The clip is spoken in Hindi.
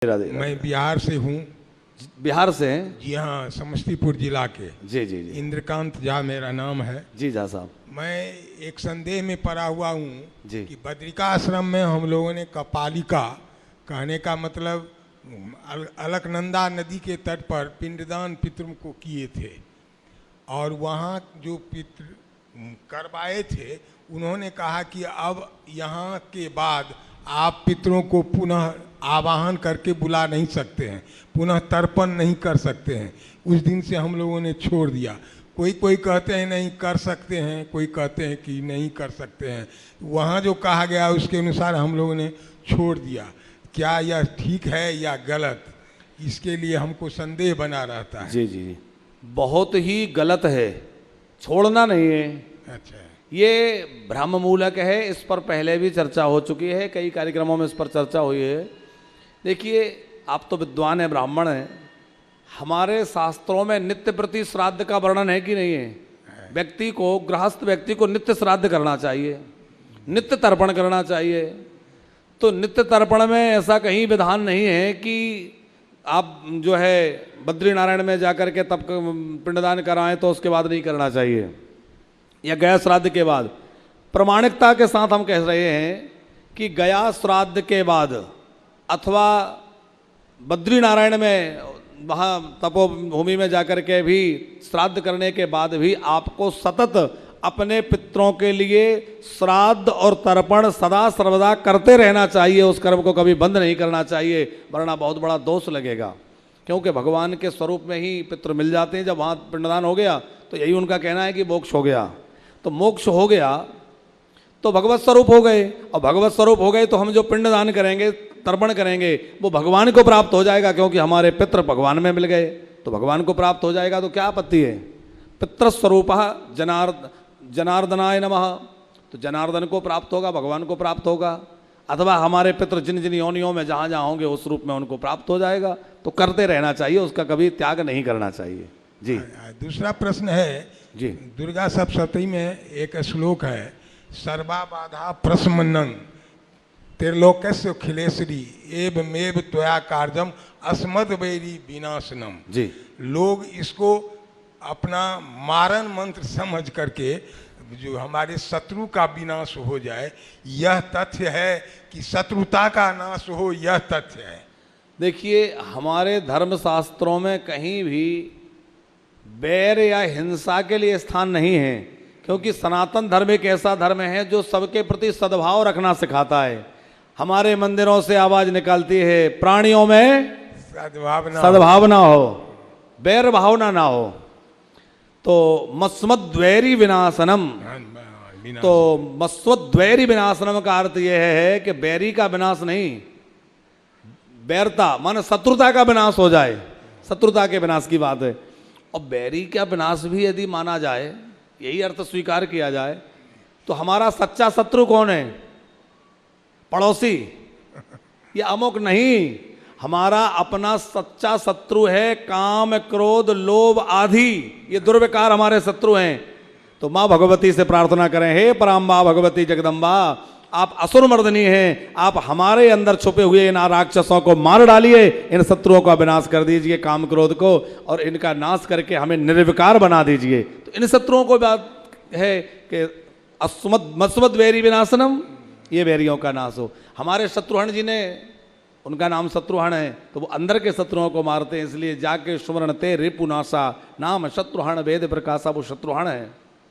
राधे। मैं बिहार से हूँ। बिहार से हैं? जी हाँ, समस्तीपुर जिला के। जी जी जी। इंद्रकांत झा मेरा नाम है। जी झा साहब। मैं एक संदेह में पड़ा हुआ हूँ जी। कि बद्रिकाश्रम में हम लोगों ने कपालिका, कहने का मतलब अलकनंदा नदी के तट पर पिंडदान पितरों को किए थे, और वहाँ जो पितृ करवाए थे उन्होंने कहा कि अब यहाँ के बाद आप पितरों को पुनः आवाहन करके बुला नहीं सकते हैं, पुनः तर्पण नहीं कर सकते हैं। उस दिन से हम लोगों ने छोड़ दिया। कोई कोई कहते हैं नहीं कर सकते हैं, कोई कहते हैं कि नहीं कर सकते हैं। वहाँ जो कहा गया उसके अनुसार हम लोगों ने छोड़ दिया। क्या यह ठीक है या गलत, इसके लिए हमको संदेह बना रहता है। जी जी जी, बहुत ही गलत है, छोड़ना नहीं है। अच्छा, ये भ्रम मूलक है। इस पर पहले भी चर्चा हो चुकी है, कई कार्यक्रमों में इस पर चर्चा हुई है। देखिए, आप तो विद्वान हैं, ब्राह्मण हैं, हमारे शास्त्रों में नित्य प्रति श्राद्ध का वर्णन है कि नहीं है? व्यक्ति को, गृहस्थ व्यक्ति को नित्य श्राद्ध करना चाहिए, नित्य तर्पण करना चाहिए। तो नित्य तर्पण में ऐसा कहीं विधान नहीं है कि आप जो है बद्रीनारायण में जाकर के तब पिंडदान कराएं तो उसके बाद नहीं करना चाहिए, या गया श्राद्ध के बाद। प्रमाणिकता के साथ हम कह रहे हैं कि गया श्राद्ध के बाद अथवा बद्रीनारायण में वहाँ तपोभूमि में जाकर के भी श्राद्ध करने के बाद भी आपको सतत अपने पितरों के लिए श्राद्ध और तर्पण सदा सर्वदा करते रहना चाहिए। उस कर्म को कभी बंद नहीं करना चाहिए, वरना बहुत बड़ा दोष लगेगा। क्योंकि भगवान के स्वरूप में ही पितृ मिल जाते हैं। जब वहाँ पिंडदान हो गया तो यही उनका कहना है कि मोक्ष हो गया। तो मोक्ष हो गया तो भगवत स्वरूप हो गए, और भगवत स्वरूप हो गए तो हम जो पिंडदान करेंगे, तर्पण करेंगे, वो भगवान को प्राप्त हो जाएगा। क्योंकि हमारे पितृ भगवान में मिल गए तो भगवान को प्राप्त हो जाएगा। तो क्या आपत्ति है? पितृस्वरूप जनार्दनाय नमः, तो जनार्दन को प्राप्त होगा, भगवान को प्राप्त होगा। अथवा हमारे पितृ जिन जिन योनियों में जहाँ जहाँ होंगे उस रूप में उनको प्राप्त हो जाएगा। तो करते रहना चाहिए, उसका कभी त्याग नहीं करना चाहिए। जी। दूसरा प्रश्न है जी। दुर्गा सप्तशती में एक श्लोक है, सर्वा बाधा प्रशमनं त्रिलोकस्य खिलेश्वरी एवमेव त्वया कार्यम अस्मद वैरी विनाशनम। जी। लोग इसको अपना मारण मंत्र समझ करके जो हमारे शत्रु का विनाश हो जाए, यह तथ्य है कि शत्रुता का नाश हो, यह तथ्य है। देखिए, हमारे धर्मशास्त्रों में कहीं भी बैर या हिंसा के लिए स्थान नहीं है। क्योंकि सनातन धर्म एक ऐसा धर्म है जो सबके प्रति सद्भाव रखना सिखाता है। हमारे मंदिरों से आवाज निकलती है, प्राणियों में सद्भावना हो, बैर भावना ना हो। तो मस्मद्वैरी विनाशनम, तो मस्वद्वैरी विनाशनम का अर्थ यह है कि बैरी का विनाश नहीं, बैरता माने शत्रुता का विनाश हो जाए, शत्रुता के विनाश की बात है। और बैरी का विनाश भी यदि माना जाए, यही अर्थ स्वीकार किया जाए, तो हमारा सच्चा शत्रु कौन है? पड़ोसी या अमुक नहीं, हमारा अपना सच्चा शत्रु है काम, क्रोध, लोभ आदि। ये दुर्विकार हमारे शत्रु हैं। तो माँ भगवती से प्रार्थना करें, हे पराम्बा भगवती जगदम्बा, आप असुर मर्दनी हैं, आप हमारे अंदर छुपे हुए इन राक्षसों को मार डालिए, इन शत्रुओं का विनाश कर दीजिए, काम क्रोध को, और इनका नाश करके हमें निर्विकार बना दीजिए। तो इन शत्रुओं को बात है कि मस्मद वैरी विनाशनम, ये वैरियों का नाश हो। हमारे शत्रुहन जी ने, उनका नाम शत्रुहन है, तो वो अंदर के शत्रुओं को मारते हैं। इसलिए जाके सुमरण ते रिपुनाशा नाम शत्रुहन वेद प्रकाशा, वो शत्रुहन है।